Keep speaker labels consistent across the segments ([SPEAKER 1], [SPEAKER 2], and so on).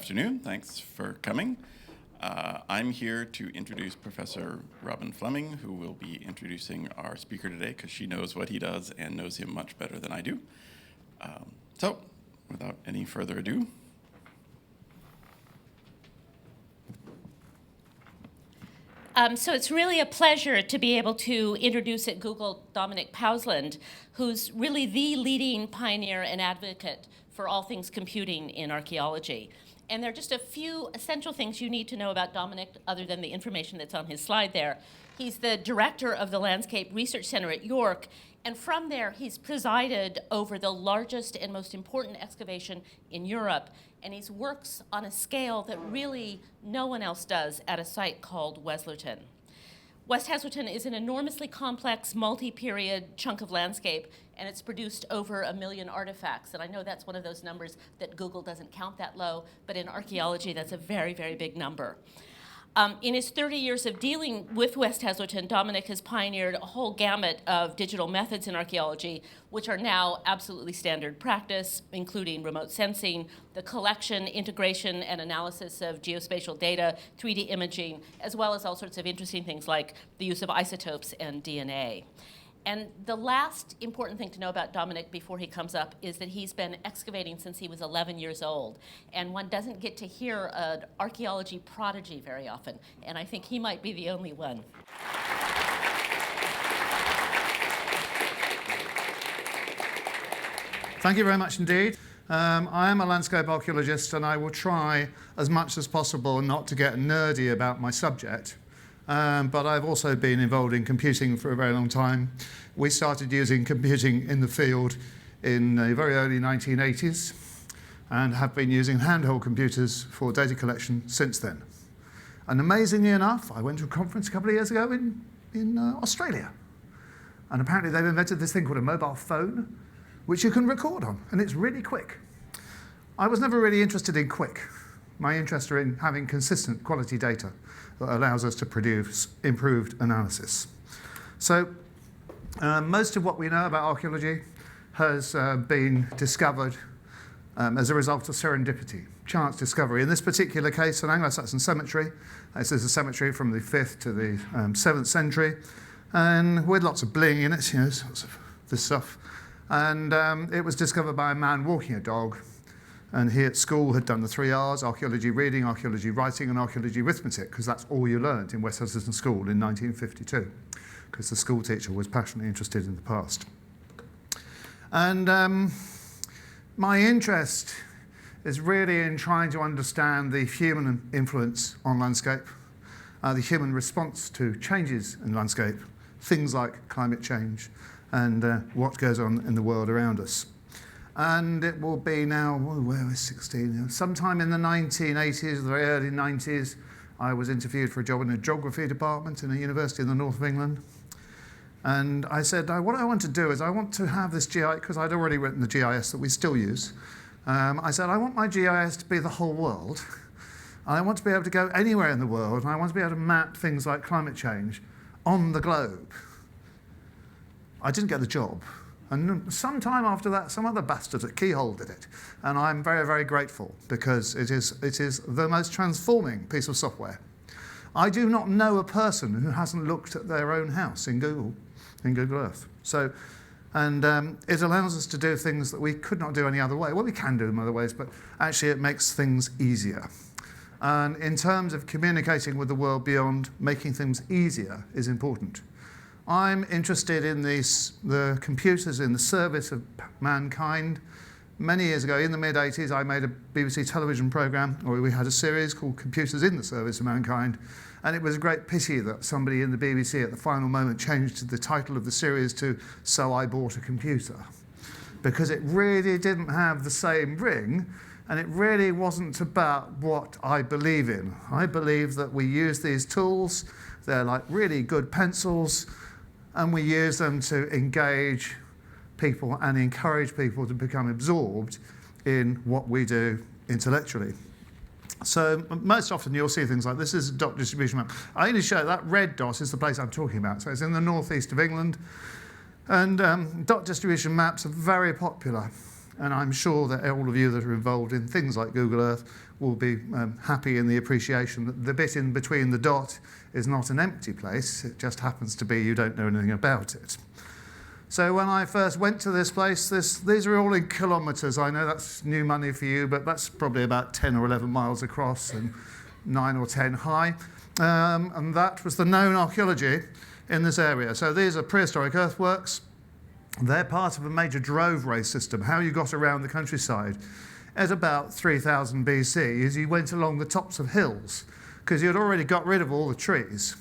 [SPEAKER 1] afternoon. Thanks for coming. I'm here to introduce Professor Robin Fleming, who will be introducing our speaker today because she knows what he does and knows him much better than I do. So, without any further ado.
[SPEAKER 2] So it's really a pleasure to be able to introduce at Google Dominic Powlesland, who's really the leading pioneer and advocate for all things computing in archaeology. And there are just a few essential things you need to know about Dominic other than the information that's on his slide there. He's the director of the Landscape Research Center at York, and from there he's presided over the largest and most important excavation in Europe, and he works on a scale that really no one else does at a site called Heslerton. West Heslerton is an enormously complex, multi-period chunk of landscape, and it's produced over 1 million artifacts. And I know that's one of those numbers that Google doesn't count that low, but in archaeology, that's a very, very big number. In his 30 years of dealing with West Heslerton, Dominic has pioneered a whole gamut of digital methods in archaeology, which are now absolutely standard practice, including remote sensing, the collection, integration, and analysis of geospatial data, 3D imaging, as well as all sorts of interesting things like the use of isotopes and DNA. And the last important thing to know about Dominic before he comes up is that he's been excavating since he was 11 years old. And one doesn't get to hear an archaeology prodigy very often. And I think he might be the only one.
[SPEAKER 3] Thank you very much indeed. I am a landscape archaeologist, and I will try as much as possible not to get nerdy about my subject. But I've also been involved in computing for a very long time. We started using computing in the field in the very early 1980s and have been using handheld computers for data collection since then. And amazingly enough, I went to a conference a couple of years ago in Australia. And apparently they've invented this thing called a mobile phone, which you can record on, and it's really quick. I was never really interested in quick. My interest is in having consistent quality data that allows us to produce improved analysis. So most of what we know about archaeology has been discovered as a result of serendipity, chance discovery. In this particular case, an Anglo-Saxon cemetery. This is a cemetery from the 5th to the 7th century, and with lots of bling in it, you know, sorts of this stuff. And it was discovered by a man walking a dog. And he at school had done the 3 R's, archaeology reading, archaeology writing, and archaeology arithmetic, because that's all you learned in West Heslerton School in 1952, because the school teacher was passionately interested in the past. And my interest is really in trying to understand the human influence on landscape, the human response to changes in landscape, things like climate change, and what goes on in the world around us. And it will be now, where was 16? Sometime in the 1980s, the very early 90s, I was interviewed for a job in a geography department in a university in the north of England. And I said, what I want to do is I want to have this GIS, because I'd already written the GIS that we still use. I said, I want my GIS to be the whole world. I want to be able to go anywhere in the world, and I want to be able to map things like climate change on the globe. I didn't get the job. And sometime after that, some other bastard at Keyhole did it. And I'm very, very grateful, because it is the most transforming piece of software. I do not know a person who hasn't looked at their own house in Google Earth. So, and it allows us to do things that we could not do any other way. Well, we can do them other ways, but actually it makes things easier. And in terms of communicating with the world beyond, making things easier is important. I'm interested in the computers in the service of mankind. Many years ago, in the mid-80s, I made a BBC television programme where we had a series called Computers in the Service of Mankind. And it was a great pity that somebody in the BBC at the final moment changed the title of the series to So I Bought a Computer, because it really didn't have the same ring, and it really wasn't about what I believe in. I believe that we use these tools. They're like really good pencils, and we use them to engage people and encourage people to become absorbed in what we do intellectually. So most often you'll see things like this. Is a dot distribution map. I only show that red dot is the place I'm talking about. So it's in the northeast of England. And dot distribution maps are very popular. And I'm sure that all of you that are involved in things like Google Earth will be happy in the appreciation that the bit in between the dot is not an empty place. It just happens to be you don't know anything about it. So when I first went to this place, these are all in kilometres. I know that's new money for you, but that's probably about 10 or 11 miles across and 9 or 10 high. And that was the known archaeology in this area. So these are prehistoric earthworks. They're part of a major drove race system, how you got around the countryside at about 3000 BC as you went along the tops of hills, because you'd already got rid of all the trees.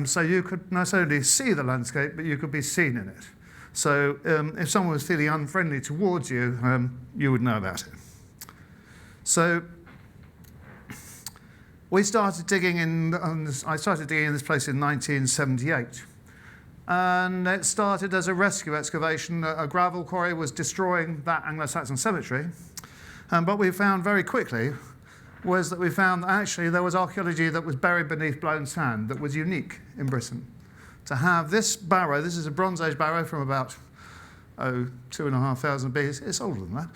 [SPEAKER 3] So you could not only see the landscape, but you could be seen in it. So if someone was feeling unfriendly towards you, you would know about it. So we started digging in, I started digging in this place in 1978. And it started as a rescue excavation. A gravel quarry was destroying that Anglo-Saxon cemetery. But we found very quickly was that we found that actually there was archaeology that was buried beneath blown sand that was unique in Britain. To have this barrow, this is a Bronze Age barrow from about 2,500 BC, it's older than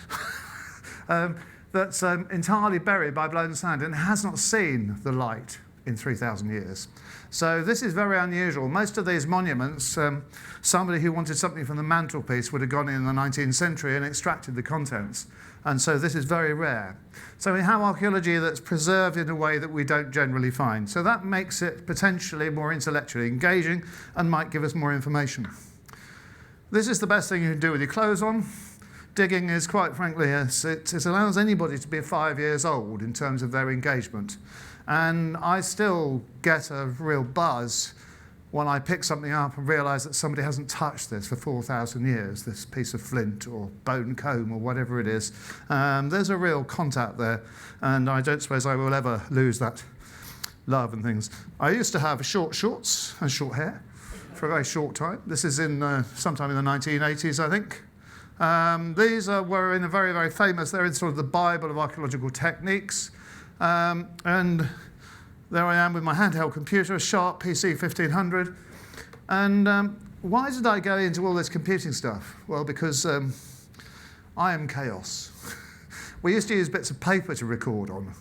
[SPEAKER 3] that, that's entirely buried by blown sand and has not seen the light in 3,000 years. So this is very unusual. Most of these monuments, somebody who wanted something from the mantelpiece would have gone in the 19th century and extracted the contents. And so this is very rare. So we have archaeology that's preserved in a way that we don't generally find. So that makes it potentially more intellectually engaging and might give us more information. This is the best thing you can do with your clothes on. Digging is quite frankly, it allows anybody to be 5 years old in terms of their engagement. And I still get a real buzz when I pick something up and realise that somebody hasn't touched this for 4,000 years, this piece of flint or bone comb or whatever it is. There's a real contact there, and I don't suppose I will ever lose that love and things. I used to have short shorts and short hair for a very short time. This is in sometime in the 1980s, I think. These were in a very, very famous, they're in sort of the Bible of archaeological techniques. And there I am with my handheld computer, a Sharp PC 1500. And why did I go into all this computing stuff? Well, because I am chaos. We used to use bits of paper to record on.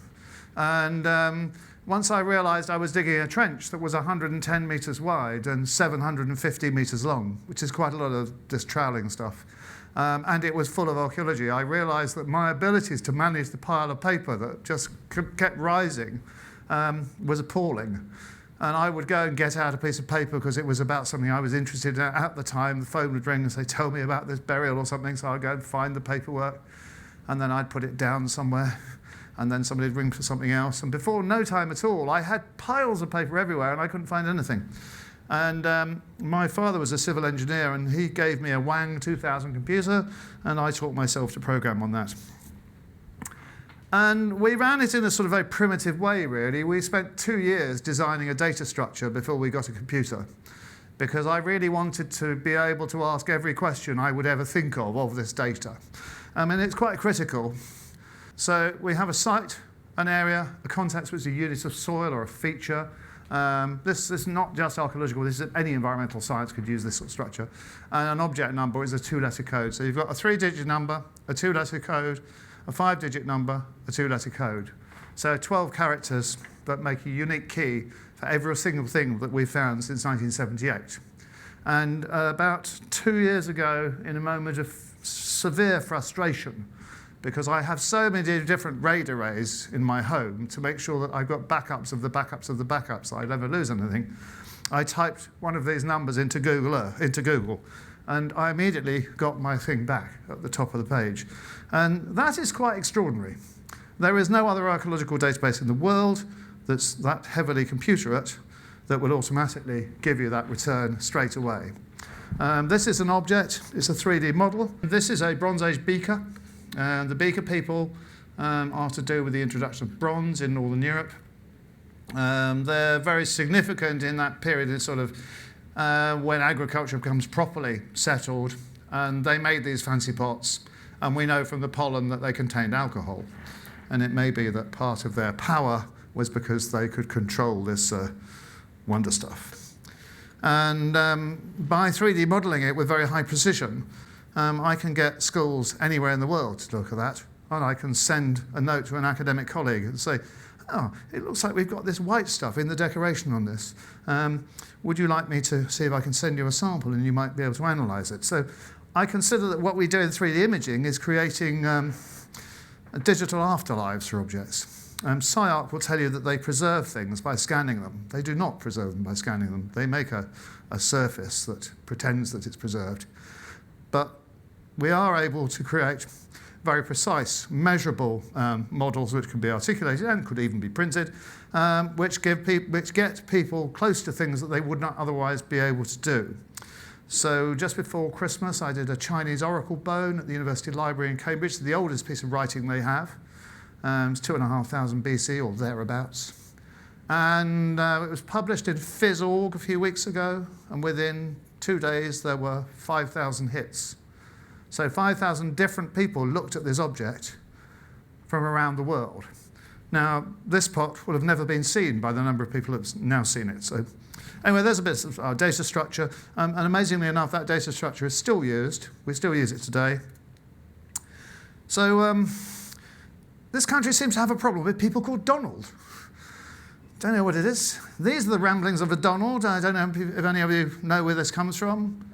[SPEAKER 3] And once I realised I was digging a trench that was 110 metres wide and 750 metres long, which is quite a lot of this troweling stuff, and it was full of archaeology, I realised that my abilities to manage the pile of paper that just kept rising was appalling. And I would go and get out a piece of paper because it was about something I was interested in at the time. The phone would ring and say, tell me about this burial or something. So I'd go and find the paperwork, and then I'd put it down somewhere, and then somebody would ring for something else. And before no time at all, I had piles of paper everywhere, and I couldn't find anything. And my father was a civil engineer, and he gave me a Wang 2000 computer, and I taught myself to program on that. And we ran it in a sort of very primitive way, really. We spent 2 years designing a data structure before we got a computer, because I really wanted to be able to ask every question I would ever think of this data. I mean, it's quite critical. So we have a site, an area, a context which is a unit of soil or a feature. This is not just archaeological, this is any environmental science could use this sort of structure. And an object number is a 2-letter code. So you've got a 3-digit number, a 2-letter code, a 5-digit number, a 2-letter code. So 12 characters that make a unique key for every single thing that we've found since 1978. And about 2 years ago, in a moment of severe frustration, because I have so many different RAID arrays in my home to make sure that I've got backups of the backups of the backups, so I never lose anything, I typed one of these numbers into Google, and I immediately got my thing back at the top of the page. And that is quite extraordinary. There is no other archaeological database in the world that's that heavily computerate that will automatically give you that return straight away. This is an object, it's a 3D model. This is a Bronze Age beaker. The beaker people are to do with the introduction of bronze in Northern Europe. They're very significant in that period, in sort of when agriculture becomes properly settled, and they made these fancy pots, and we know from the pollen that they contained alcohol. And it may be that part of their power was because they could control this wonder stuff. And by 3D modelling it with very high precision, I can get schools anywhere in the world to look at that, and I can send a note to an academic colleague and say, oh, it looks like we've got this white stuff in the decoration on this. Would you like me to see if I can send you a sample and you might be able to analyse it? So I consider that what we do in 3D imaging is creating digital afterlives for objects. SciArc will tell you that they preserve things by scanning them. They do not preserve them by scanning them. They make a surface that pretends that it's preserved. But we are able to create very precise, measurable models which can be articulated and could even be printed, which get people close to things that they would not otherwise be able to do. So just before Christmas, I did a Chinese oracle bone at the University Library in Cambridge, the oldest piece of writing they have. It's 2,500 BC or thereabouts. And it was published in Phys.org a few weeks ago, and within 2 days there were 5,000 hits. So 5,000 different people looked at this object from around the world. Now, this pot will have never been seen by the number of people who have now seen it. So anyway, there's a bit of our data structure. And amazingly enough, that data structure is still used. We still use it today. So this country seems to have a problem with people called Donald. Don't know what it is. These are the ramblings of a Donald. I don't know if any of you know where this comes from.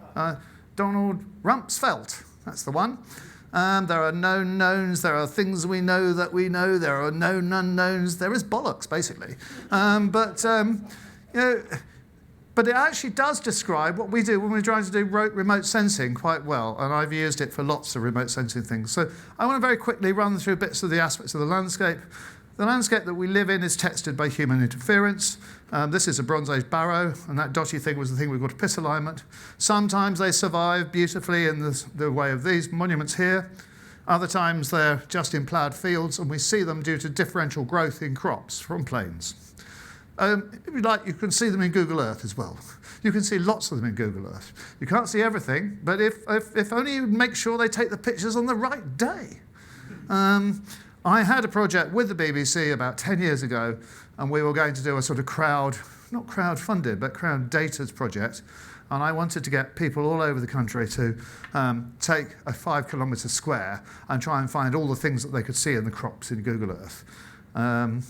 [SPEAKER 3] Donald Rumsfeld. That's the one. There are known knowns. There are things we know that we know. There are known unknowns. There is bollocks, basically. But it actually does describe what we do when we're trying to do remote sensing quite well, and I've used it for lots of remote sensing things. So I want to very quickly run through bits of the aspects of the landscape. The landscape that we live in is textured by human interference. This is a Bronze Age barrow, and that dotty thing was the thing we called piss alignment. Sometimes they survive beautifully in the way of these monuments here. Other times they're just in ploughed fields, and we see them due to differential growth in crops from plains. If you like, you can see them in Google Earth as well. You can see lots of them in Google Earth. You can't see everything, but if only you make sure they take the pictures on the right day. I had a project with the BBC about 10 years ago, and we were going to do a sort of not crowd-funded, but crowd-dated project. And I wanted to get people all over the country to take a 5 kilometre square and try and find all the things that they could see in the crops in Google Earth. And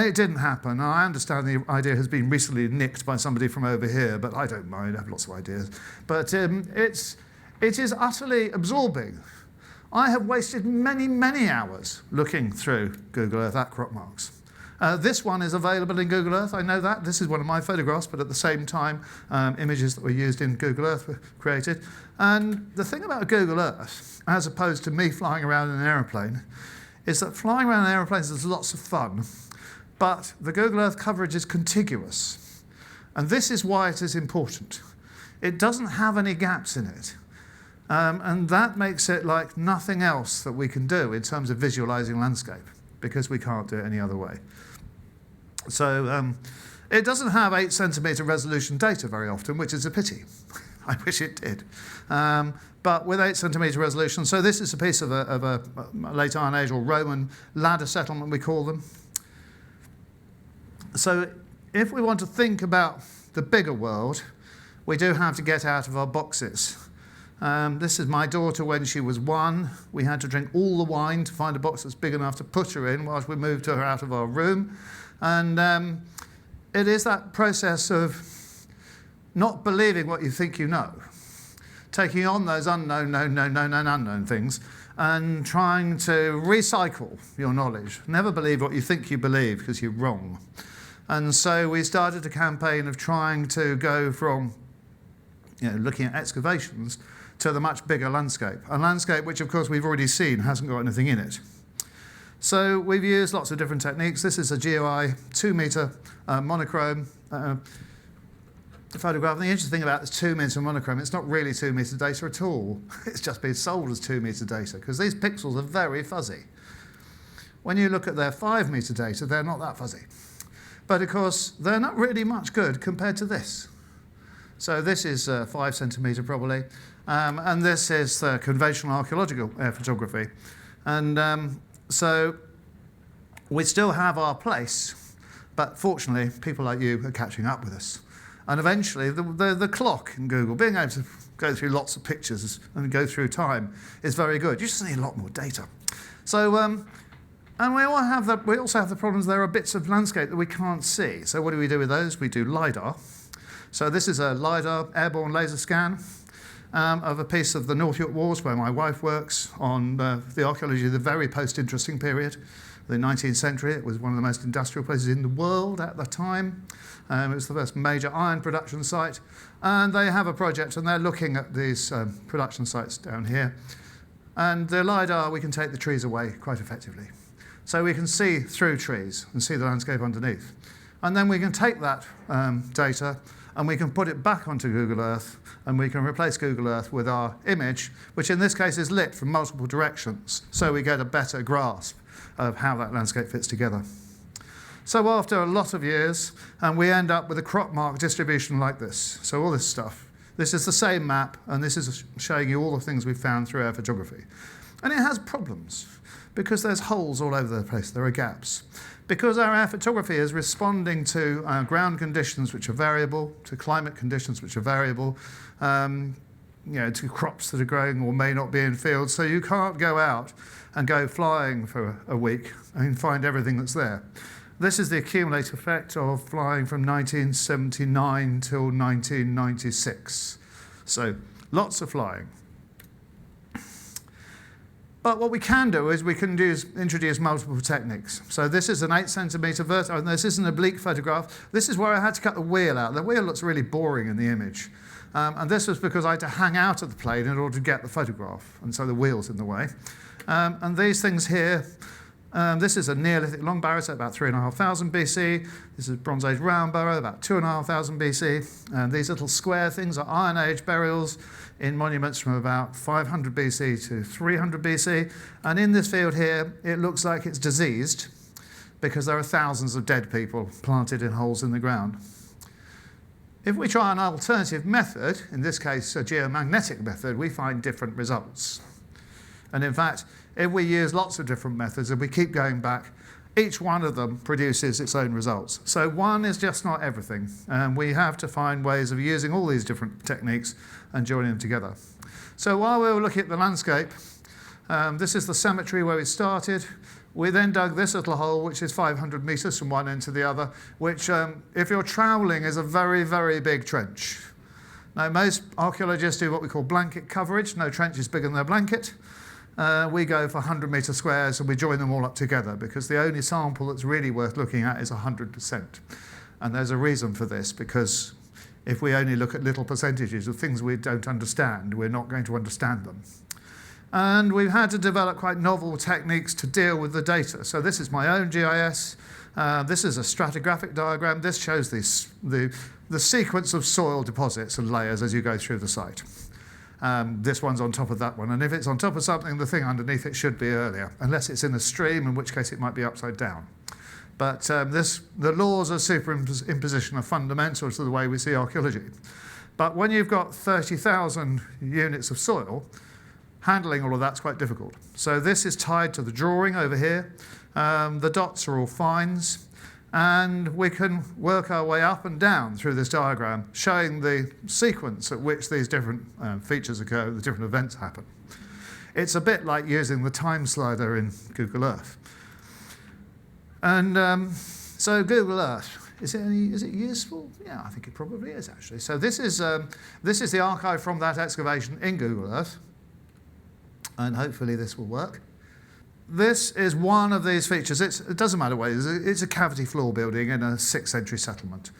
[SPEAKER 3] it didn't happen. And I understand the idea has been recently nicked by somebody from over here, but I don't mind. I have lots of ideas. But it is utterly absorbing. I have wasted many, many hours looking through Google Earth at crop marks. This one is available in Google Earth, I know that. This is one of my photographs, but at the same time, images that were used in Google Earth were created. And the thing about Google Earth, as opposed to me flying around in an aeroplane, is that flying around in aeroplanes is lots of fun, but the Google Earth coverage is contiguous. And this is why it is important. It doesn't have any gaps in it. And that makes it like nothing else that we can do in terms of visualizing landscape, because we can't do it any other way. So it doesn't have 8 centimetre resolution data very often, which is a pity. I wish it did. But with 8 centimetre resolution, so this is a piece of a late Iron Age or Roman ladder settlement, we call them. So if we want to think about the bigger world, we do have to get out of our boxes. This is my daughter when she was 1. We had to drink all the wine to find a box that's big enough to put her in whilst we moved her out of our room. And it is that process of not believing what you think you know, taking on those unknown things and trying to recycle your knowledge. Never believe what you think you believe, because you're wrong. And so we started a campaign of trying to go from looking at excavations to the much bigger landscape. A landscape which, of course, we've already seen hasn't got anything in it. So we've used lots of different techniques. This is a GeoEye 2-metre monochrome photograph. And the interesting thing about this 2-metre monochrome, it's not really 2-metre data at all. It's just been sold as 2-metre data, because these pixels are very fuzzy. When you look at their 5-metre data, they're not that fuzzy. But of course, they're not really much good compared to this. So this is 5 centimetre probably, and this is conventional archaeological photography. And so we still have our place, but fortunately, people like you are catching up with us. And eventually, the clock in Google, being able to go through lots of pictures and go through time is very good. You just need a lot more data. So, and we also have the problems there are bits of landscape that we can't see. So what do we do with those? We do Lidar. So this is a Lidar airborne laser scan of a piece of the North York Wars where my wife works on the archaeology of the very post-interesting period, the 19th century. It was one of the most industrial places in the world at the time. It was the first major iron production site. And they have a project, and they're looking at these production sites down here. And the Lidar, we can take the trees away quite effectively. So we can see through trees and see the landscape underneath. And then we can take that data and we can put it back onto Google Earth, and we can replace Google Earth with our image, which in this case is lit from multiple directions, so we get a better grasp of how that landscape fits together. So after a lot of years, we end up with a crop mark distribution like this. So all this stuff. This is the same map, and this is showing you all the things we've found through our photography. And it has problems, because there's holes all over the place. There are gaps. Because our air photography is responding to ground conditions which are variable, to climate conditions which are variable, to crops that are growing or may not be in fields. So you can't go out and go flying for a week and find everything that's there. This is the accumulated effect of flying from 1979 till 1996. So lots of flying. But what we can do is we can introduce multiple techniques. So this is an 8 centimetre vertical, and this is an oblique photograph. This is where I had to cut the wheel out. The wheel looks really boring in the image. And this was because I had to hang out of the plane in order to get the photograph, and so the wheel's in the way. And these things here, this is a Neolithic long barrow, so about 3,500 BC. This is Bronze Age round barrow, about 2,500 BC. And these little square things are Iron Age burials in monuments from about 500 BC to 300 BC. And in this field here, it looks like it's diseased because there are thousands of dead people planted in holes in the ground. If we try an alternative method, in this case a geomagnetic method, we find different results. And in fact, if we use lots of different methods and we keep going back, each one of them produces its own results. So one is just not everything. And we have to find ways of using all these different techniques and joining them together. So while we were looking at the landscape, this is the cemetery where we started. We then dug this little hole, which is 500 metres from one end to the other, which, if you're troweling, is a very, very big trench. Now, most archaeologists do what we call blanket coverage. No trench is bigger than a blanket. We go for 100-metre squares, and we join them all up together, because the only sample that's really worth looking at is 100%. And there's a reason for this, because if we only look at little percentages of things we don't understand, we're not going to understand them. And we've had to develop quite novel techniques to deal with the data. So this is my own GIS. This is a stratigraphic diagram. This shows the sequence of soil deposits and layers as you go through the site. This one's on top of that one. And if it's on top of something, the thing underneath it should be earlier, unless it's in a stream, in which case it might be upside down. But the laws of superimposition are fundamental to the way we see archaeology. But when you've got 30,000 units of soil, handling all of that's quite difficult. So this is tied to the drawing over here. The dots are all fines. And we can work our way up and down through this diagram, showing the sequence at which these different features occur, the different events happen. It's a bit like using the time slider in Google Earth. And so Google Earth, is it useful? Yeah, I think it probably is, actually. So this is the archive from that excavation in Google Earth. And hopefully this will work. This is one of these features. It doesn't matter what it is. It's a cavity floor building in a 6th century settlement.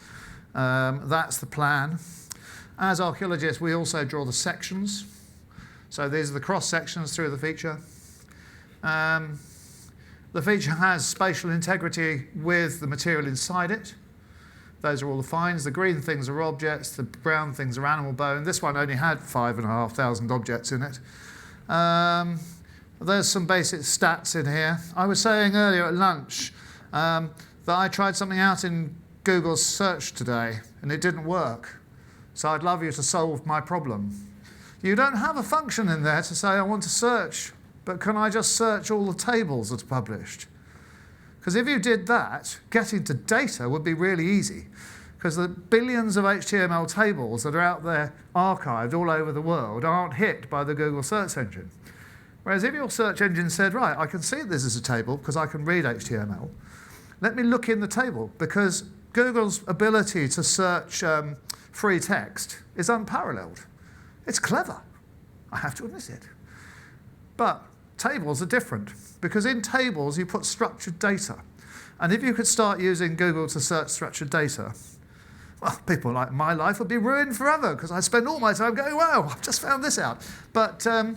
[SPEAKER 3] That's the plan. As archaeologists, we also draw the sections. So these are the cross sections through the feature. The feature has spatial integrity with the material inside it. Those are all the finds. The green things are objects. The brown things are animal bone. This one only had 5,500 objects in it. There's some basic stats in here. I was saying earlier at lunch that I tried something out in Google's search today, and it didn't work. So I'd love you to solve my problem. You don't have a function in there to say, I want to search, but can I just search all the tables that are published? Because if you did that, getting to data would be really easy. because the billions of HTML tables that are out there archived all over the world aren't hit by the Google search engine. Whereas if your search engine said, right, I can see this is a table because I can read HTML, let me look in the table, because Google's ability to search free text is unparalleled. It's clever, I have to admit it. But tables are different, because in tables you put structured data. And if you could start using Google to search structured data, well, people like my life would be ruined forever, because I spend all my time going, wow, I've just found this out. But anyway,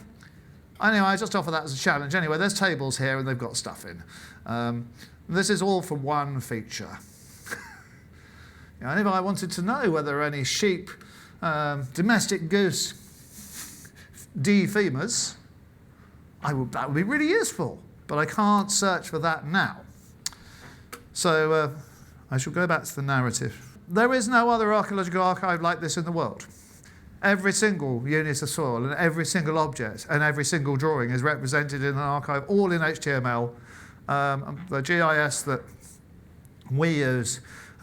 [SPEAKER 3] I just offer that as a challenge. Anyway, there's tables here, and they've got stuff in. This is all for one feature. And if I wanted to know whether any sheep, domestic goose, D femurs, that would be really useful. But I can't search for that now. So I shall go back to the narrative. There is no other archaeological archive like this in the world. Every single unit of soil and every single object and every single drawing is represented in an archive, all in HTML. The GIS that we use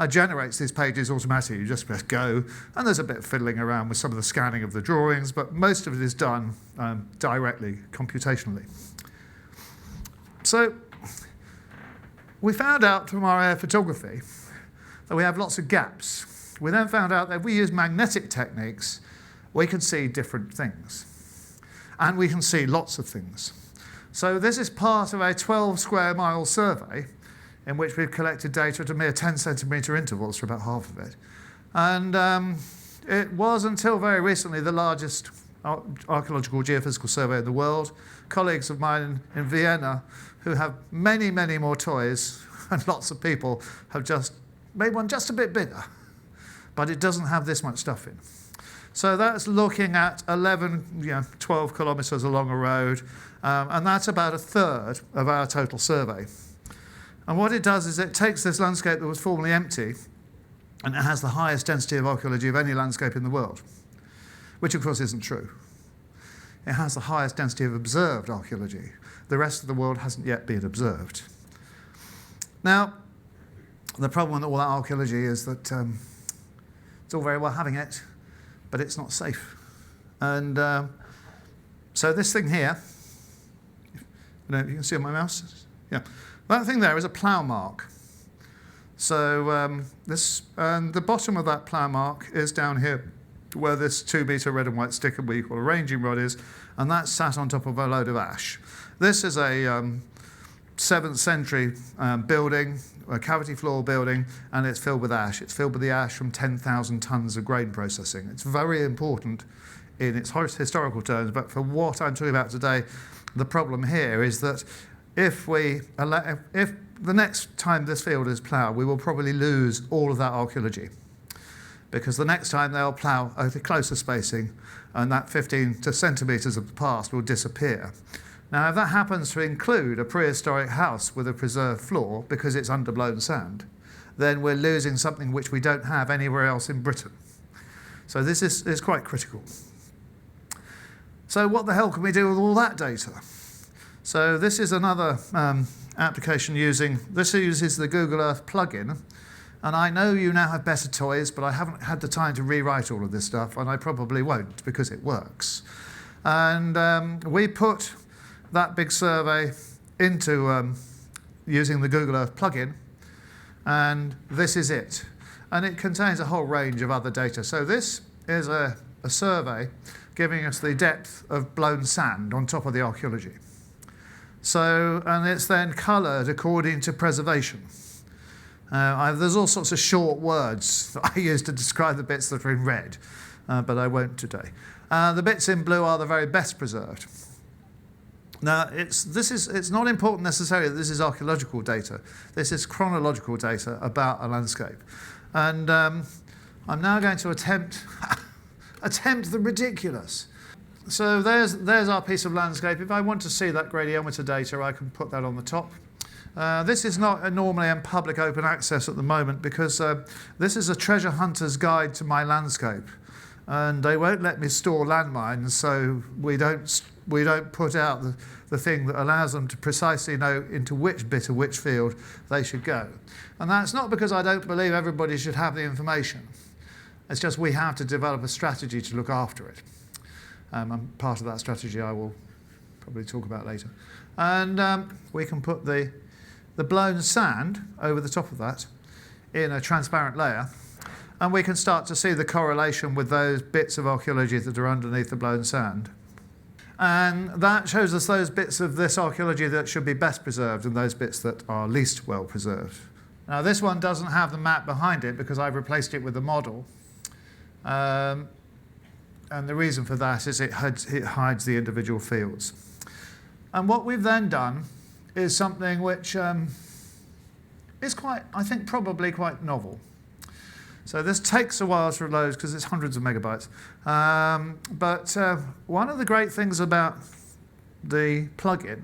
[SPEAKER 3] generates these pages automatically. You just press go, and there's a bit of fiddling around with some of the scanning of the drawings, but most of it is done directly, computationally. So we found out from our air photography that we have lots of gaps. We then found out that if we use magnetic techniques, we can see different things. And we can see lots of things. So this is part of a 12 square mile survey in which we've collected data at a mere 10 centimetre intervals for about half of it. And it was, until very recently, the largest archaeological geophysical survey in the world. Colleagues of mine in Vienna, who have many, many more toys, and lots of people, have just made one just a bit bigger, but it doesn't have this much stuff in. So that's looking at 12 kilometres along a road, and that's about a third of our total survey. And what it does is it takes this landscape that was formerly empty, and it has the highest density of archaeology of any landscape in the world, which of course isn't true. It has the highest density of observed archaeology. The rest of the world hasn't yet been observed. Now, the problem with all that archaeology is that it's all very well having it, but it's not safe. And so this thing here, if you can see on my mouse, yeah, that thing there is a plough mark. So the bottom of that plough mark is down here, where this 2-metre red and white stick we call a ranging rod is, and that's sat on top of a load of ash. This is a 7th century building, a cavity floor building, and it's filled with ash. It's filled with the ash from 10,000 tonnes of grain processing. It's very important in its historical terms, but for what I'm talking about today, the problem here is that if the next time this field is ploughed, we will probably lose all of that archaeology, because the next time they'll plough at a closer spacing, and that 15 centimetres of the past will disappear. Now, if that happens to include a prehistoric house with a preserved floor because it's underblown sand, then we're losing something which we don't have anywhere else in Britain. So this is quite critical. So what the hell can we do with all that data? So this is another application this uses the Google Earth plugin. And I know you now have better toys, but I haven't had the time to rewrite all of this stuff, and I probably won't, because it works. And we put that big survey into using the Google Earth plugin, and this is it. And it contains a whole range of other data. So this is a survey giving us the depth of blown sand on top of the archaeology. So, and it's then coloured according to preservation. There's all sorts of short words that I use to describe the bits that are in red, but I won't today. The bits in blue are the very best preserved. Now, it's not important necessarily that this is archaeological data. This is chronological data about a landscape. And I'm now going to attempt the ridiculous. So there's our piece of landscape. If I want to see that gradiometer data, I can put that on the top. This is not normally in public open access at the moment, because this is a treasure hunter's guide to my landscape. and they won't let me store landmines, so we don't put out the thing that allows them to precisely know into which bit of which field they should go. And that's not because I don't believe everybody should have the information. It's just we have to develop a strategy to look after it. And part of that strategy I will probably talk about later. And we can put the blown sand over the top of that in a transparent layer, and we can start to see the correlation with those bits of archaeology that are underneath the blown sand. And that shows us those bits of this archaeology that should be best preserved and those bits that are least well preserved. Now this one doesn't have the map behind it because I've replaced it with a model. And the reason for that is it hides the individual fields. And what we've then done is something which is quite, I think, probably quite novel. So this takes a while to load because it's hundreds of megabytes. But one of the great things about the plugin,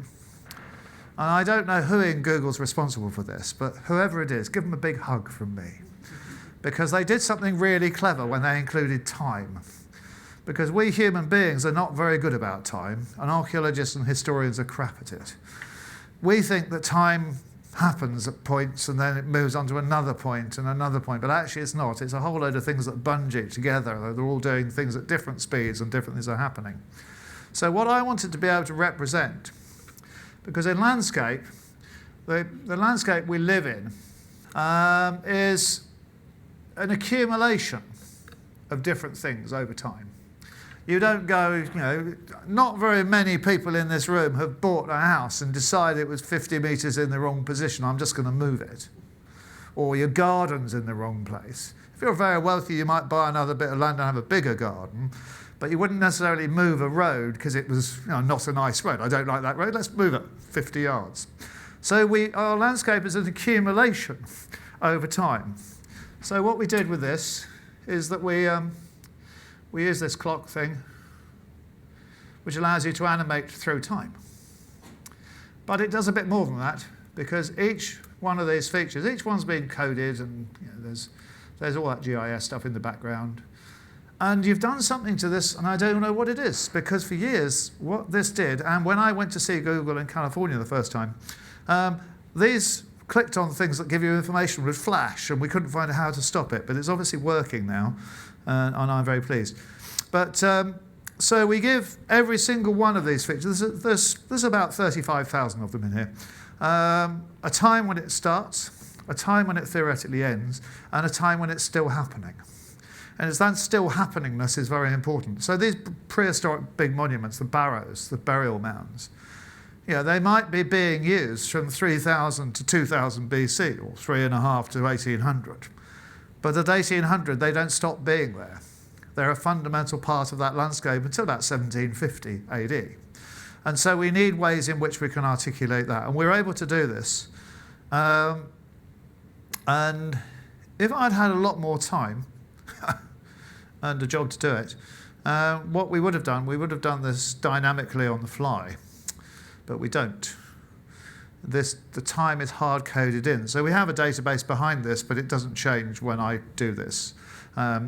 [SPEAKER 3] and I don't know who in Google's responsible for this, but whoever it is, give them a big hug from me. Because they did something really clever when they included time. Because we human beings are not very good about time, and archaeologists and historians are crap at it. We think that time happens at points and then it moves on to another point and another point, but actually it's not. It's a whole load of things that bungee together. They're all doing things at different speeds and different things are happening. So what I wanted to be able to represent, because in landscape, the landscape we live in is an accumulation of different things over time. You don't go, not very many people in this room have bought a house and decided it was 50 metres in the wrong position, I'm just going to move it. Or your garden's in the wrong place. If you're very wealthy, you might buy another bit of land and have a bigger garden, but you wouldn't necessarily move a road because it was not a nice road. I don't like that road, let's move it 50 yards. So our landscape is an accumulation over time. So what we did with this is that we use this clock thing, which allows you to animate through time. But it does a bit more than that, because each one of these features, each one's been coded, and there's all that GIS stuff in the background. And you've done something to this, and I don't know what it is, because for years, what this did, and when I went to see Google in California the first time, these clicked on things that give you information would flash, and we couldn't find out how to stop it, but it's obviously working now. And I'm very pleased. But so we give every single one of these features, there's about 35,000 of them in here, a time when it starts, a time when it theoretically ends, and a time when it's still happening. And it's that still happeningness is very important. So these prehistoric big monuments, the barrows, the burial mounds, they might be being used from 3000 to 2000 BC, or 3.5 to 1800. But at 1800, they don't stop being there. They're a fundamental part of that landscape until about 1750 AD. And so we need ways in which we can articulate that. And we're able to do this. And if I'd had a lot more time and a job to do it, what we would have done this dynamically on the fly. But we don't. The time is hard-coded in. So we have a database behind this, but it doesn't change when I do this.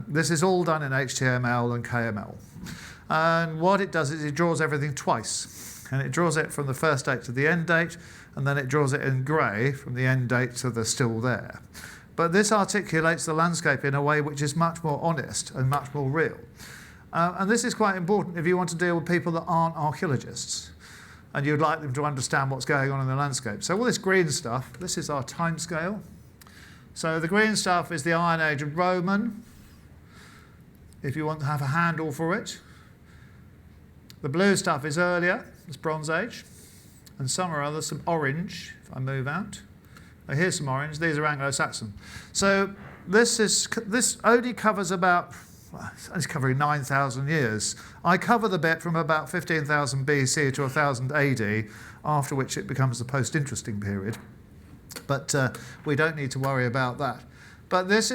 [SPEAKER 3] This is all done in HTML and KML. And what it does is it draws everything twice. And it draws it from the first date to the end date, and then it draws it in grey from the end date to the still there. But this articulates the landscape in a way which is much more honest and much more real. And this is quite important if you want to deal with people that aren't archaeologists, and you'd like them to understand what's going on in the landscape. So all this green stuff, this is our time scale. So the green stuff is the Iron Age and Roman, if you want to have a handle for it. The blue stuff is earlier, it's Bronze Age. And some are others, some orange, if I move out. Oh, here's some orange, these are Anglo-Saxon. So this only covers about, it's covering 9,000 years. I cover the bit from about 15,000 BC to 1000 AD, after which it becomes the post-interesting period. But we don't need to worry about that. But this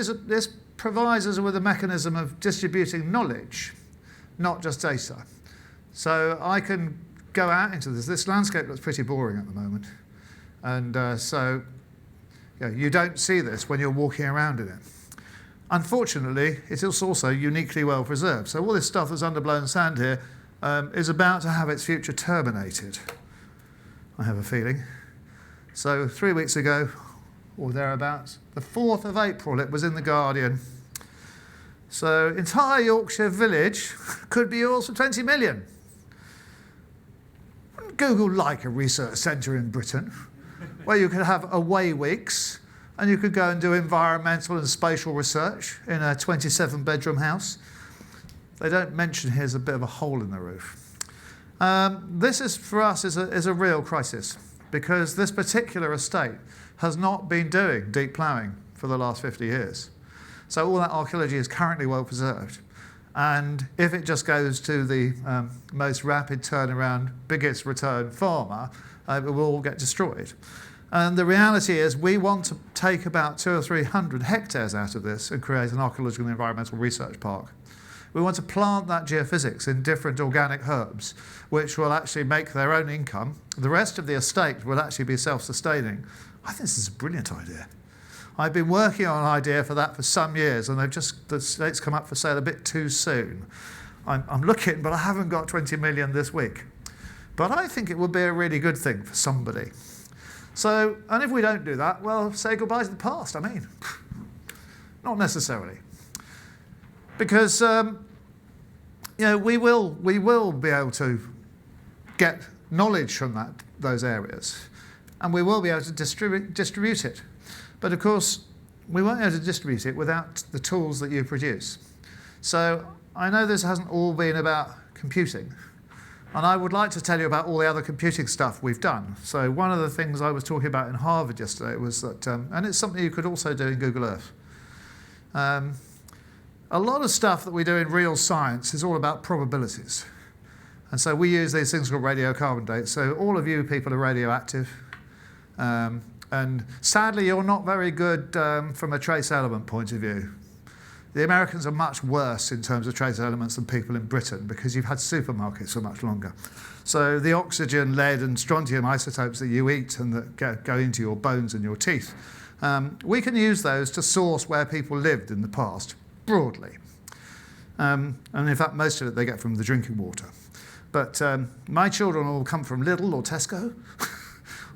[SPEAKER 3] provides us with a mechanism of distributing knowledge, not just data. So I can go out into this. This landscape looks pretty boring at the moment. And so you don't see this when you're walking around in it. Unfortunately, it is also uniquely well preserved. So all this stuff that's underblown sand here is about to have its future terminated, I have a feeling. So 3 weeks ago, or thereabouts, the 4th of April, it was in The Guardian. So entire Yorkshire village could be yours for 20 million. Wouldn't Google like a research centre in Britain where you could have away weeks and you could go and do environmental and spatial research in a 27-bedroom house? They don't mention here's a bit of a hole in the roof. This is, for us, is a real crisis, because this particular estate has not been doing deep ploughing for the last 50 years. So all that archaeology is currently well preserved. And if it just goes to the most rapid turnaround, biggest return farmer, it will all get destroyed. And the reality is we want to take about 200 or 300 hectares out of this and create an archaeological and environmental research park. We want to plant that geophysics in different organic herbs, which will actually make their own income. The rest of the estate will actually be self-sustaining. I think this is a brilliant idea. I've been working on an idea for that for some years, and the estate's come up for sale a bit too soon. I'm looking, but I haven't got 20 million this week. But I think it would be a really good thing for somebody. So, and if we don't do that, well, say goodbye to the past. I mean, not necessarily. Because we will be able to get knowledge from those areas, and we will be able to distribute it. But of course, we won't be able to distribute it without the tools that you produce. So I know this hasn't all been about computing, and I would like to tell you about all the other computing stuff we've done. So one of the things I was talking about in Harvard yesterday was that, and it's something you could also do in Google Earth. A lot of stuff that we do in real science is all about probabilities. And so we use these things called radiocarbon dates. So all of you people are radioactive. And sadly, you're not very good from a trace element point of view. The Americans are much worse in terms of trace elements than people in Britain, because you've had supermarkets for much longer. So the oxygen, lead, and strontium isotopes that you eat and that go into your bones and your teeth, we can use those to source where people lived in the past, broadly. And in fact, most of it they get from the drinking water. But my children all come from Lidl or Tesco,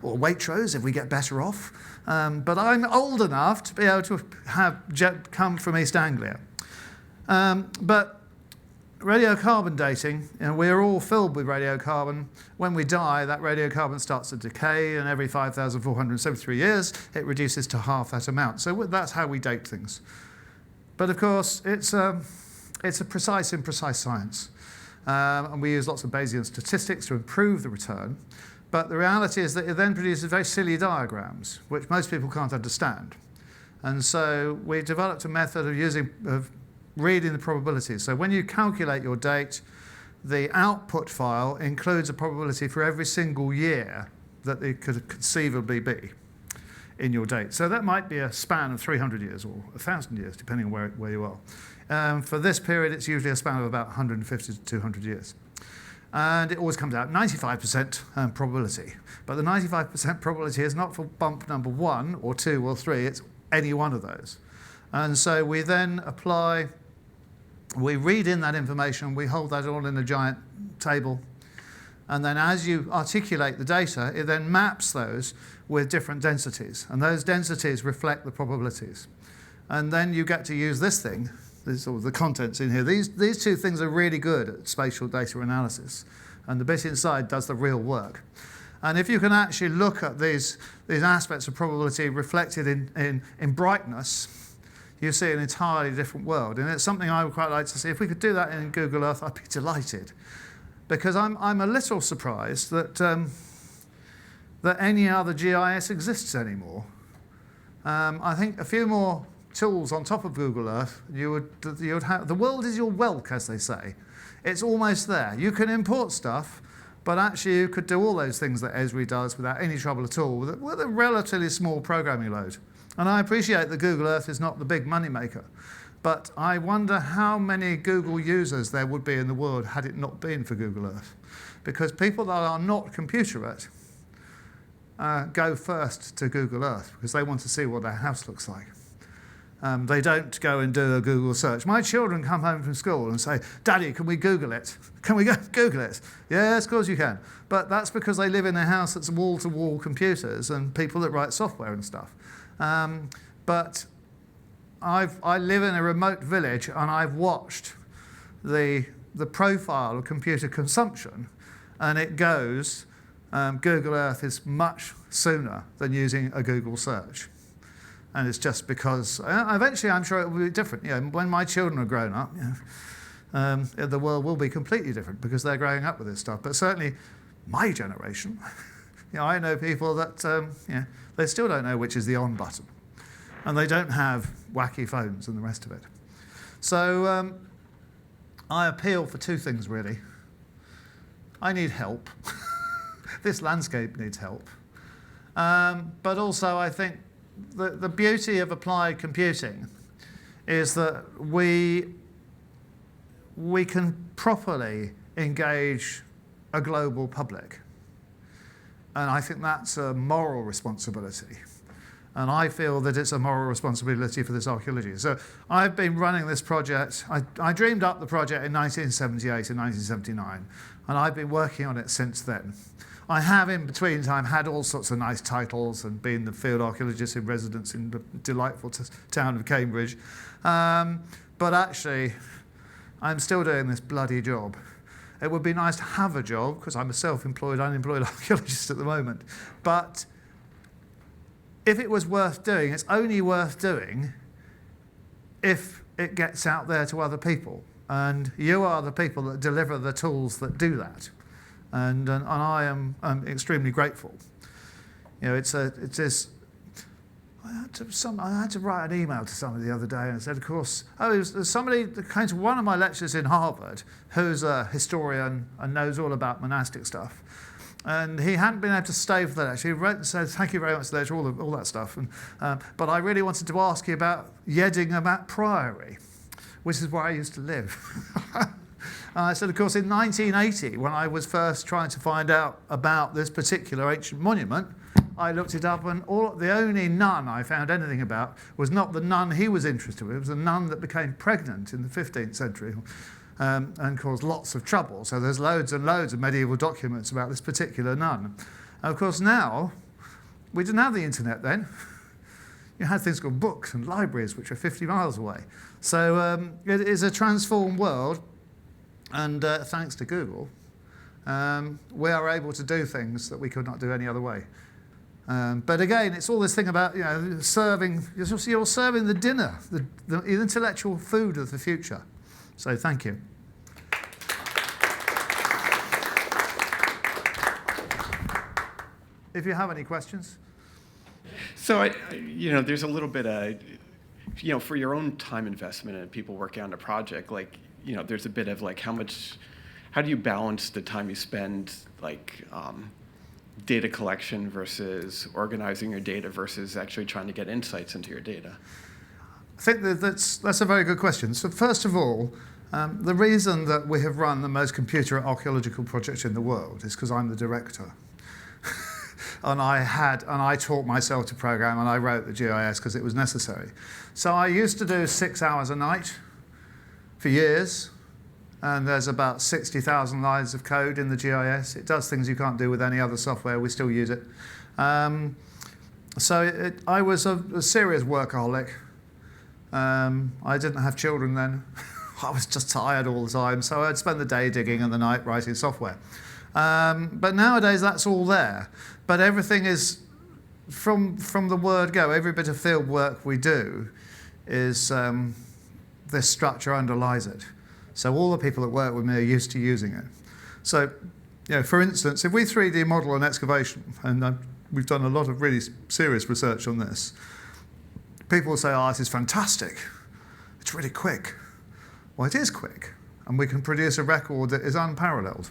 [SPEAKER 3] or Waitrose if we get better off. But I'm old enough to be able to have come from East Anglia. But radiocarbon dating, we're all filled with radiocarbon. When we die, that radiocarbon starts to decay, and every 5,473 years, it reduces to half that amount. So that's how we date things. But of course, it's a precise, imprecise science. And we use lots of Bayesian statistics to improve the return. But the reality is that it then produces very silly diagrams, which most people can't understand. And so we developed a method of reading the probabilities. So when you calculate your date, the output file includes a probability for every single year that it could conceivably be in your date. So that might be a span of 300 years or 1,000 years, depending on where you are. For this period, it's usually a span of about 150 to 200 years. And it always comes out 95% probability. But the 95% probability is not for bump number 1 or 2 or 3, it's any one of those. And so we then apply, we read in that information, we hold that all in a giant table, and then as you articulate the data, it then maps those with different densities. And those densities reflect the probabilities. And then you get to use this thing, the contents in here. These two things are really good at spatial data analysis, and the bit inside does the real work. And if you can actually look at these aspects of probability reflected in brightness, you see an entirely different world. And it's something I would quite like to see. If we could do that in Google Earth, I'd be delighted. Because I'm a little surprised that any other GIS exists anymore. I think a few more tools on top of Google Earth, you would have. The world is your whelk, as they say. It's almost there. You can import stuff, but actually you could do all those things that Esri does without any trouble at all, with a relatively small programming load. And I appreciate that Google Earth is not the big moneymaker, but I wonder how many Google users there would be in the world had it not been for Google Earth. Because people that are not computerate go first to Google Earth because they want to see what their house looks like. They don't go and do a Google search. My children come home from school and say, "Daddy, can we Google it? Can we go Google it?" Yes, of course you can. But that's because they live in a house that's wall-to-wall computers and people that write software and stuff. But I live in a remote village, and I've watched the profile of computer consumption, and it goes, Google Earth is much sooner than using a Google search. And it's just because, eventually I'm sure it will be different. When my children are grown up, the world will be completely different because they're growing up with this stuff. But certainly my generation, I know people that they still don't know which is the on button. And they don't have wacky phones and the rest of it. So I appeal for two things, really. I need help. This landscape needs help. But also I think the beauty of applied computing is that we can properly engage a global public. And I think that's a moral responsibility. And I feel that it's a moral responsibility for this archaeology. So I've been running this project. I dreamed up the project in 1978 and 1979, and I've been working on it since then. I have, in between time, had all sorts of nice titles and been the field archaeologist in residence in the delightful town of Cambridge. But actually, I'm still doing this bloody job. It would be nice to have a job, because I'm a self-employed, unemployed archaeologist at the moment. But if it was worth doing, it's only worth doing if it gets out there to other people. And you are the people that deliver the tools that do that. And I am extremely grateful. It's this. I had to write an email to somebody the other day and said, of course, there's somebody that came to one of my lectures in Harvard who's a historian and knows all about monastic stuff. And he hadn't been able to stay for that lecture. He wrote and said, "Thank you very much for the lecture," all that stuff. But I really wanted to ask you about Yeddingham Priory, which is where I used to live. I said, of course, in 1980, when I was first trying to find out about this particular ancient monument, I looked it up, and the only nun I found anything about was not the nun he was interested in. It was a nun that became pregnant in the 15th century and caused lots of trouble. So there's loads and loads of medieval documents about this particular nun. And of course, now, we didn't have the internet then. You had things called books and libraries, which are 50 miles away. So it is a transformed world. And thanks to Google, we are able to do things that we could not do any other way. But again, it's all this thing about serving. You're serving the dinner, the intellectual food of the future. So thank you. If you have any questions.
[SPEAKER 4] So there's a little bit of, for your own time investment and people working on a project, there's a bit of how do you balance the time you spend data collection versus organizing your data versus actually trying to get insights into your data?
[SPEAKER 3] I think that's a very good question. So first of all, the reason that we have run the most computer archaeological project in the world is because I'm the director. And I taught myself to program, and I wrote the GIS because it was necessary. So I used to do 6 hours a night for years, and there's about 60,000 lines of code in the GIS. It does things you can't do with any other software. We still use it. So I was a serious workaholic. I didn't have children then. I was just tired all the time, so I'd spend the day digging and the night writing software. But nowadays that's all there. But everything is, from the word go, every bit of field work we do is this structure underlies it. So all the people that work with me are used to using it. So, for instance, if we 3D model an excavation, and we've done a lot of really serious research on this, people will say, "Oh, this is fantastic. It's really quick." Well, it is quick, and we can produce a record that is unparalleled.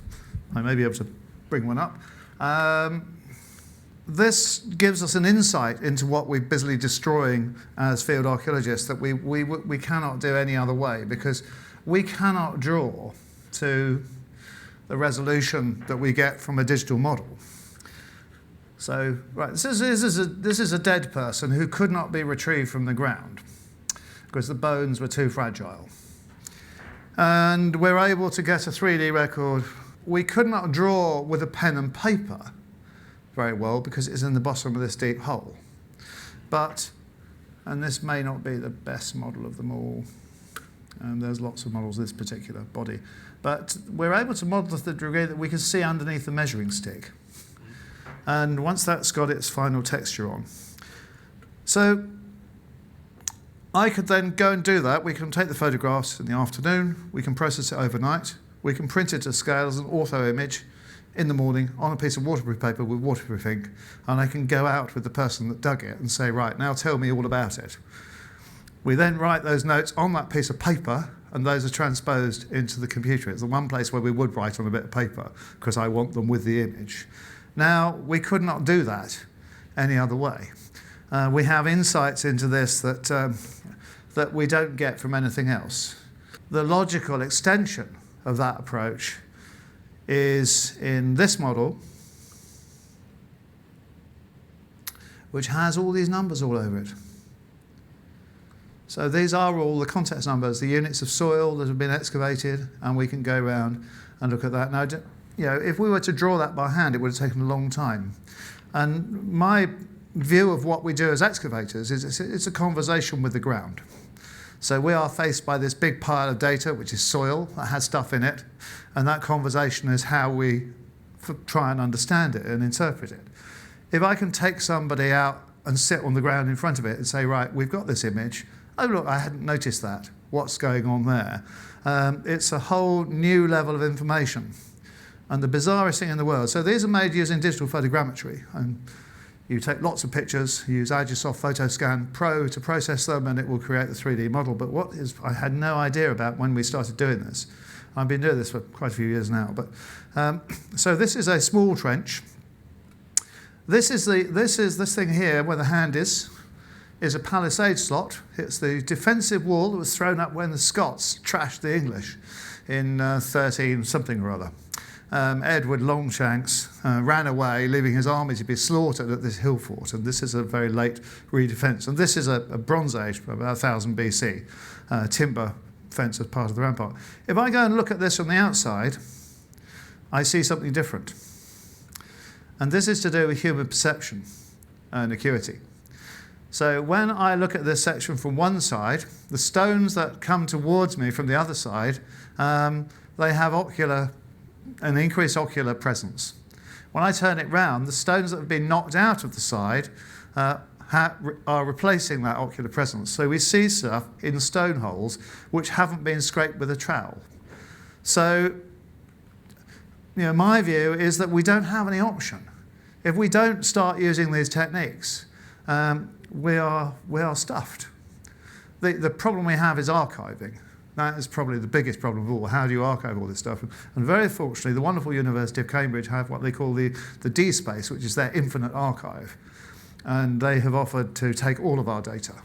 [SPEAKER 3] I may be able to bring one up. This gives us an insight into what we're busily destroying as field archaeologists that we cannot do any other way, because we cannot draw to the resolution that we get from a digital model. So, right, this is a dead person who could not be retrieved from the ground. because the bones were too fragile. And we're able to get a 3D record. We could not draw with a pen and paper very well because it's in the bottom of this deep hole. But, and this may not be the best model of them all, and there's lots of models of this particular body, but we're able to model to the degree that we can see underneath the measuring stick. And once that's got its final texture on. So I could then go and do that. We can take the photographs in the afternoon, we can process it overnight, we can print it to scale as an ortho image in the morning on a piece of waterproof paper with waterproof ink, and I can go out with the person that dug it and say, right, now tell me all about it. We then write those notes on that piece of paper, and those are transposed into the computer. It's the one place where we would write on a bit of paper, because I want them with the image. Now, we could not do that any other way. We have insights into this that we don't get from anything else. The logical extension of that approach is in this model, which has all these numbers all over it. So these are all the context numbers, the units of soil that have been excavated, and we can go around and look at that. Now, you know, if we were to draw that by hand, it would have taken a long time. And my view of what we do as excavators is it's a conversation with the ground. So we are faced by this big pile of data, which is soil, that has stuff in it, and that conversation is how we try and understand it and interpret it. If I can take somebody out and sit on the ground in front of it and say, right, we've got this image, oh look, I hadn't noticed that, what's going on there? It's a whole new level of information, and the bizarrest thing in the world. So these are made using digital photogrammetry, and you take lots of pictures, you use Agisoft PhotoScan Pro to process them, and it will create the 3D model. But what is I had no idea about when we started doing this. I've been doing this for quite a few years now. But so this is a small trench. This thing here where the hand is a palisade slot. It's the defensive wall that was thrown up when the Scots trashed the English in 13 something or other. Edward Longshanks ran away, leaving his army to be slaughtered at this hill fort, and this is a very late redefence. And this is a Bronze Age, about 1000 BC, timber fence as part of the rampart. If I go and look at this from the outside, I see something different. And this is to do with human perception and acuity. So when I look at this section from one side, the stones that come towards me from the other side, they have an increased ocular presence. When I turn it round, the stones that have been knocked out of the side are replacing that ocular presence. So we see stuff in stone holes which haven't been scraped with a trowel. So, you know, my view is that we don't have any option. If we don't start using these techniques, we are stuffed. The problem we have is archiving. That is probably the biggest problem of all. How do you archive all this stuff? And very fortunately, the wonderful University of Cambridge have what they call the D-Space, which is their infinite archive. And they have offered to take all of our data.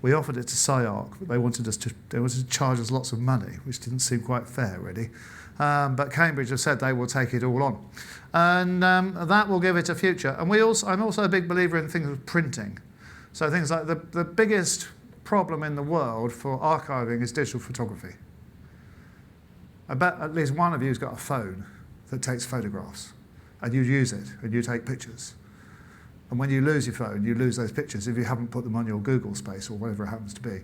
[SPEAKER 3] We offered it to SciArc, but they wanted to charge us lots of money, which didn't seem quite fair, really. But Cambridge have said they will take it all on. And that will give it a future. And I'm also a big believer in things of printing. So things like the biggest problem in the world for archiving is digital photography. I bet at least one of you has got a phone that takes photographs, and you use it, and you take pictures. And when you lose your phone, you lose those pictures if you haven't put them on your Google space or whatever it happens to be.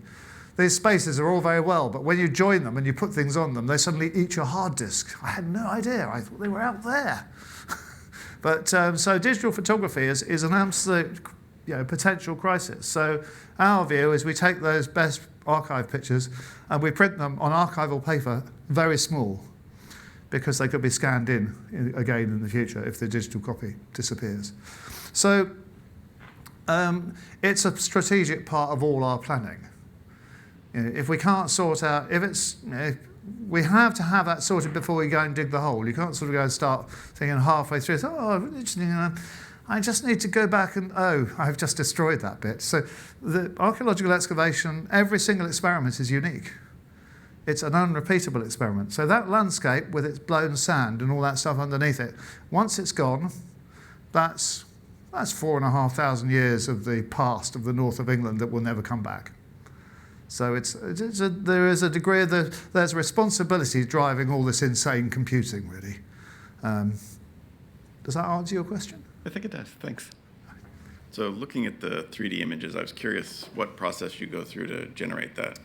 [SPEAKER 3] These spaces are all very well, but when you join them and you put things on them, they suddenly eat your hard disk. I had no idea. I thought they were out there. But so digital photography is an absolute potential crisis. So our view is we take those best archive pictures and we print them on archival paper, very small, because they could be scanned in again in the future if the digital copy disappears. So it's a strategic part of all our planning. If we can't sort out, we have to have that sorted before we go and dig the hole. You can't sort of go and start thinking halfway through, I just need to go back and, I've just destroyed that bit. So the archaeological excavation, every single experiment is unique. It's an unrepeatable experiment. So that landscape with its blown sand and all that stuff underneath it, once it's gone, that's 4,500 years of the past of the north of England that will never come back. So there is a degree of there's responsibility driving all this insane computing, really. Does that answer your question?
[SPEAKER 4] I think it does. Thanks.
[SPEAKER 1] So looking at the 3D images, I was curious what process you go through to generate that,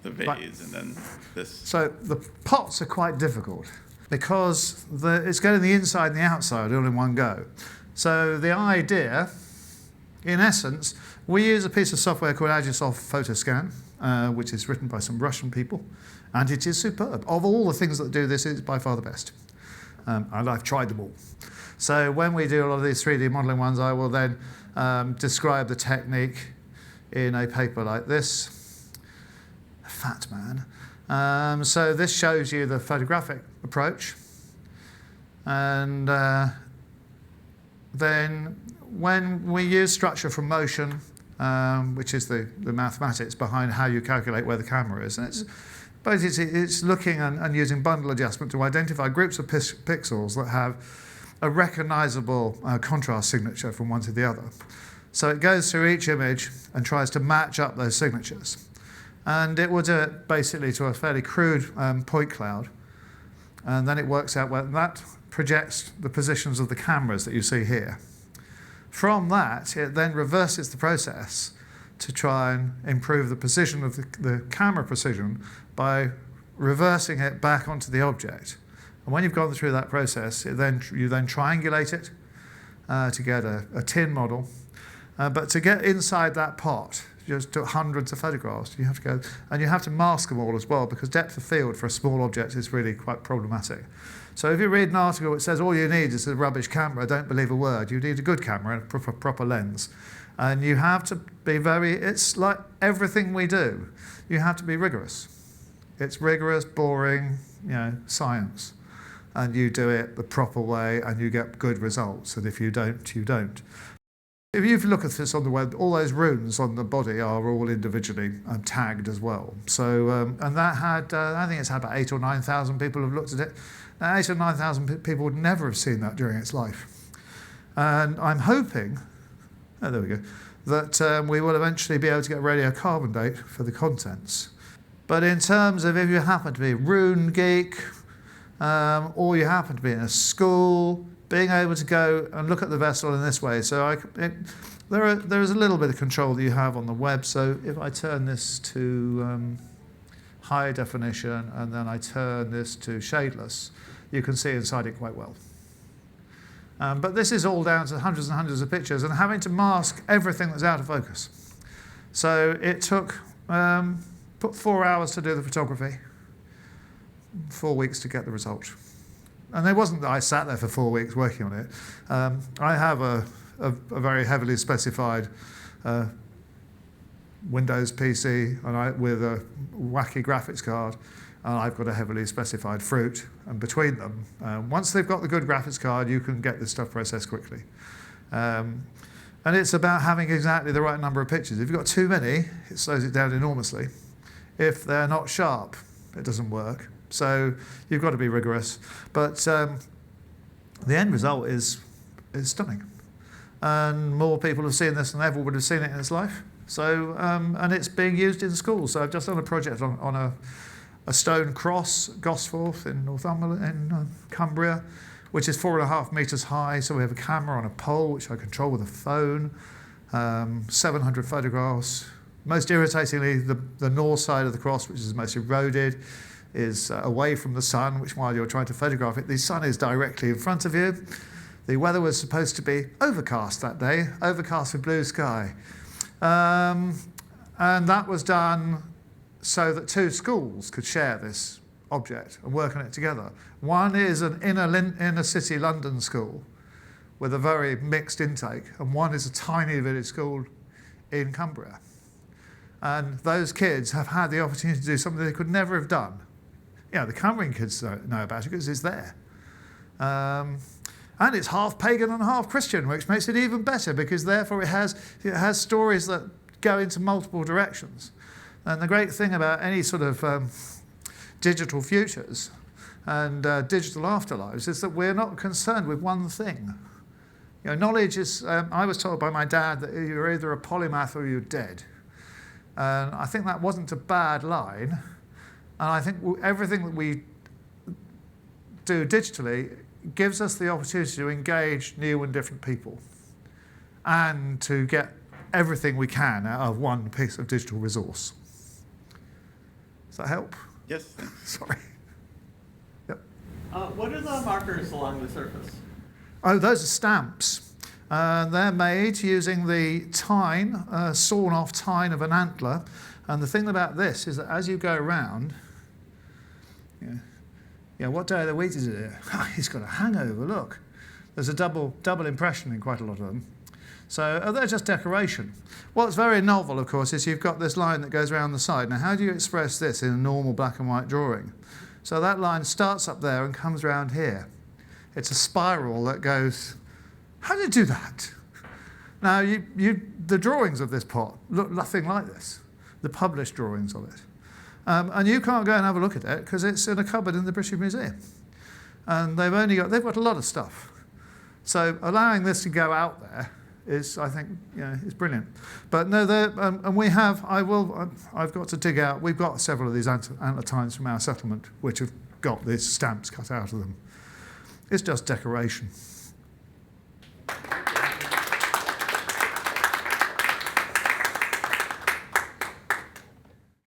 [SPEAKER 1] the vase,
[SPEAKER 3] Right.
[SPEAKER 1] and then this.
[SPEAKER 3] So the pots are quite difficult because it's getting the inside and the outside all in one go. So the idea, in essence, we use a piece of software called Agisoft Photoscan, which is written by some Russian people, and it is superb. Of all the things that do this, it's by far the best. And I've tried them all. So when we do a lot of these 3D modeling ones, I will then describe the technique in a paper like this. Fat man. So this shows you the photographic approach. And then when we use structure from motion, which is the mathematics behind how you calculate where the camera is, and it's looking and using bundle adjustment to identify groups of pixels that have a recognizable contrast signature from one to the other. So it goes through each image and tries to match up those signatures. And it will do it basically to a fairly crude point cloud. And then it works out where that projects the positions of the cameras that you see here. From that, it then reverses the process to try and improve the position of the camera precision by reversing it back onto the object. And when you've gone through that process, you then triangulate it to get a tin model. But to get inside that pot, you just took hundreds of photographs. You have to go, and you have to mask them all as well, because depth of field for a small object is really quite problematic. So if you read an article that says all you need is a rubbish camera, don't believe a word. You need a good camera and a proper lens. And you have to be it's like everything we do. You have to be rigorous. It's rigorous, boring, science. And you do it the proper way and you get good results. And if you don't, you don't. If you look at this on the web, all those runes on the body are all individually tagged as well. So, and that had, I think it's had about 8,000 or 9,000 people have looked at it. Now, 8,000 or 9,000 people would never have seen that during its life. And I'm hoping, there we go, that we will eventually be able to get a radiocarbon date for the contents. But in terms of if you happen to be a rune geek, or you happen to be in a school, being able to go and look at the vessel in this way. So there is a little bit of control that you have on the web. So if I turn this to high definition and then I turn this to shadeless, you can see inside it quite well. But this is all down to hundreds and hundreds of pictures and having to mask everything that's out of focus. So it took 4 hours to do the photography, 4 weeks to get the result. And it wasn't that I sat there for 4 weeks working on it. I have a very heavily specified Windows PC and with a wacky graphics card, and I've got a heavily specified Fruit. And between them, once they've got the good graphics card, you can get this stuff processed quickly. And it's about having exactly the right number of pictures. If you've got too many, it slows it down enormously. If they're not sharp, it doesn't work. So you've got to be rigorous. But the end result is stunning. And more people have seen this than ever would have seen it in its life. So, and it's being used in schools. So I've just done a project on a stone cross, Gosforth in Northumberland, in Cumbria, which is 4.5 meters high. So we have a camera on a pole, which I control with a phone, 700 photographs. Most irritatingly, the north side of the cross, which is the most eroded, is away from the sun, which while you're trying to photograph it, the sun is directly in front of you. The weather was supposed to be overcast that day, overcast with blue sky. And that was done so that 2 schools could share this object and work on it together. One is an inner city London school with a very mixed intake, and one is a tiny village school in Cumbria. And those kids have had the opportunity to do something they could never have done. The Cumbrian kids don't know about it because it's there. And it's half pagan and half Christian, which makes it even better because therefore it has stories that go into multiple directions. And the great thing about any sort of digital futures and digital afterlives is that we're not concerned with one thing. Knowledge is, I was told by my dad that you're either a polymath or you're dead. And I think that wasn't a bad line. And I think everything that we do digitally gives us the opportunity to engage new and different people and to get everything we can out of one piece of digital resource. Does that help?
[SPEAKER 1] Yes, thanks.
[SPEAKER 3] Sorry. Yep.
[SPEAKER 5] What are the markers along the surface?
[SPEAKER 3] Oh, those are stamps. They're made using the tine, sawn off tine of an antler. And the thing about this is that as you go around, what day of the week is it? He's got a hangover, look. There's a double impression in quite a lot of them. So they're just decoration. What's very novel, of course, is you've got this line that goes around the side. Now, how do you express this in a normal black and white drawing? So that line starts up there and comes around here. It's a spiral that goes, how do you do that? Now, the drawings of this pot look nothing like this, the published drawings of it. And you can't go and have a look at it because it's in a cupboard in the British Museum. And they've got a lot of stuff. So allowing this to go out there is, I think, is brilliant. But no, and we have, I've got to dig out, we've got several of these antler tines from our settlement which have got these stamps cut out of them. It's just decoration.